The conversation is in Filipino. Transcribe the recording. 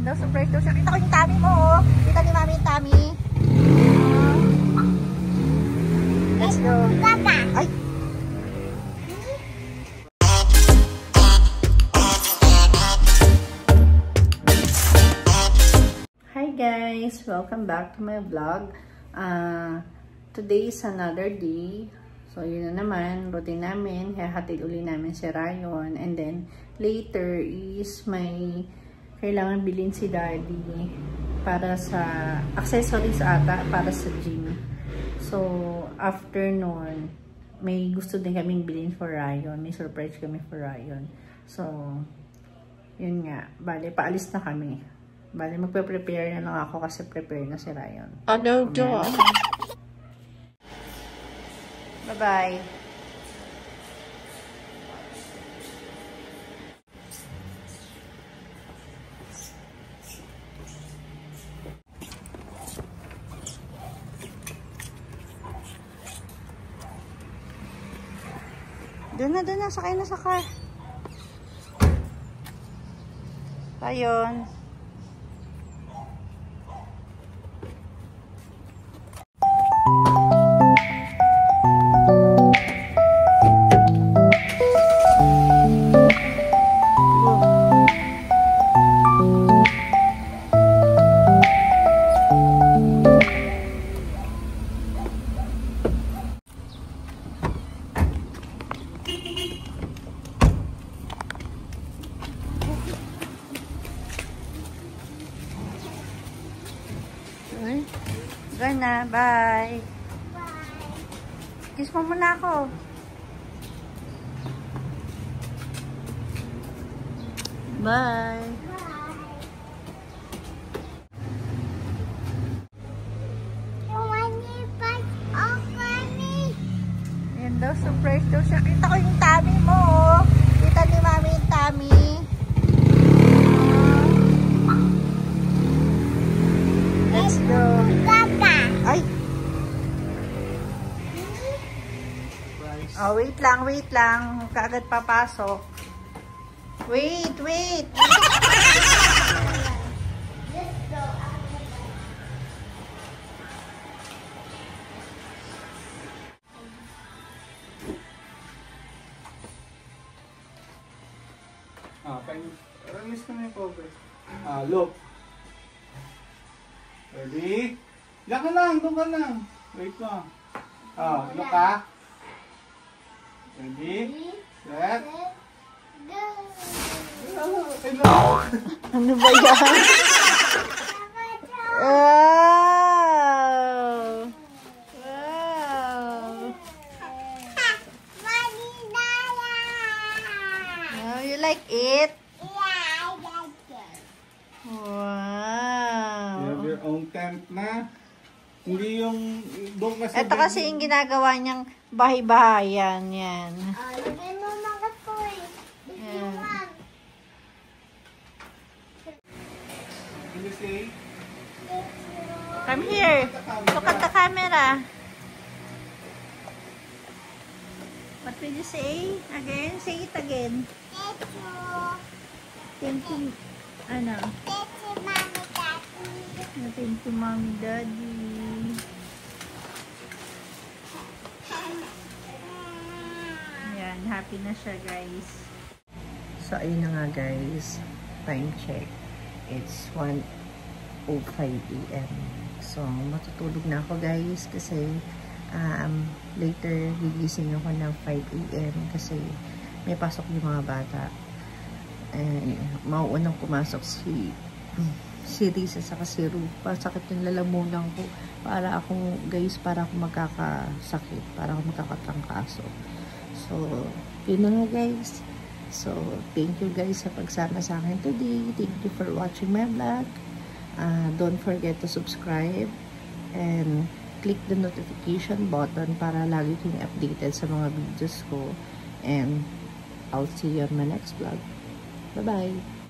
Yan daw, surprise daw siya. Kita ko yung tummy mo, oh. Kita ni mami yung tummy. Let's go. Ay! Hi guys! Welcome back to my vlog. Today is another day. So, yun na naman. Routine namin. Hahatid uli namin si Ryan. And then, later is may kailangan bilhin si Daddy para sa accessories ata, para sa gym. So, after nun, may gusto din kaming bilhin for Ryan. May surprise kami for Ryan. So, yun nga. Bale, paalis na kami. Bale, magpe-prepare na lang ako kasi prepare na si Ryan. Ano to? Bye-bye. Doon na, sakay na sa car. Ayun. Go na. Bye. Kiss mo muna ako. Bye. Yan daw, surprise daw siya. Kita ko yung tummy mo, oh. Kita ni mami yung tummy. Let's go. Ay! Oh, wait lang. Kaagad papasok. Wait! Release na yung cover. Look. Ready? Diyan ka lang, doon ka lang. Wait lang. Look ha. Ready? Set. Go! Ano ba yan? Wow! You like it? Wow! You have your own tent na. Hindi yung doon kasi. Ito kasi yung ginagawa niyang bahay-bahayan. Yan. Lagay mo mga toy. Yan. Can you say? Come here. Look at the camera. What will you say? Again? Say it again. Thank you. Ano? Thank you, Mommy, Daddy. Yan, happy na siya, guys. So, ayun na nga, guys. Time check. It's 1:05 AM. So, matutulog na ako, guys, kasi later, gigising ako ng 5 AM kasi may pasok yung mga bata. Mauunang pumasok si Risa saka si Rupa. Sakit yung lalamunan ko. Para ako magkakasakit. Para ako magkakatrangkaso. So, yun na nga guys. So, thank you guys sa pagsama sa akin today. Thank you for watching my vlog. Don't forget to subscribe and click the notification button para lagi kayong updated sa mga videos ko. And I'll see you on my next vlog. Bye-bye!